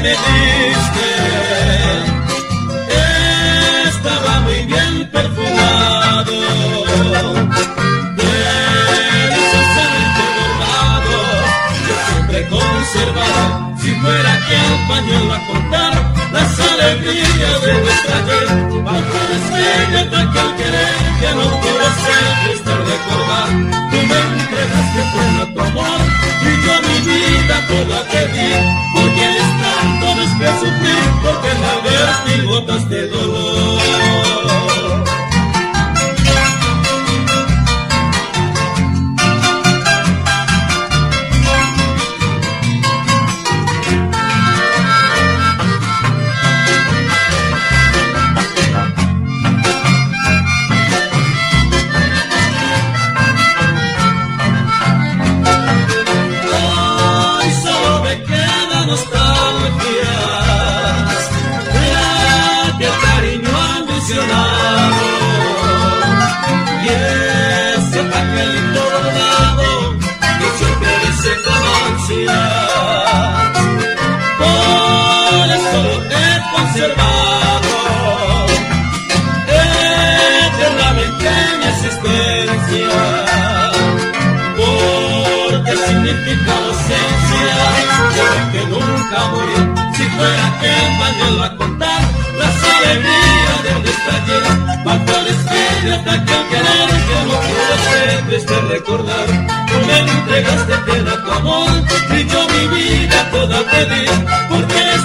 me diste estaba muy bien perfumado, deliciosamente bordado, yo siempre conservaba, si fuera que el pañuelo a contar las alegrías de nuestra ayer, bajo la estrella de aquel querer que no pudo ser triste recordar. Tú me entregaste pleno tu amor y yo mi vida toda te di, porque eres tanto después sufrir, porque al verte botaste dolor. Y ese papelito bordado que siempre dice con ansiedad, por eso lo he conservado eternamente en mi existencia, porque significa ausencia de que nunca morir. Si fuera que el pañuelo a contar las alegrías de nuestra ayer, bajo la estrella de aquel querer que no pudo ser triste recordar. Tú me entregaste pleno tu amor y yo mi vida toda te di, porque eres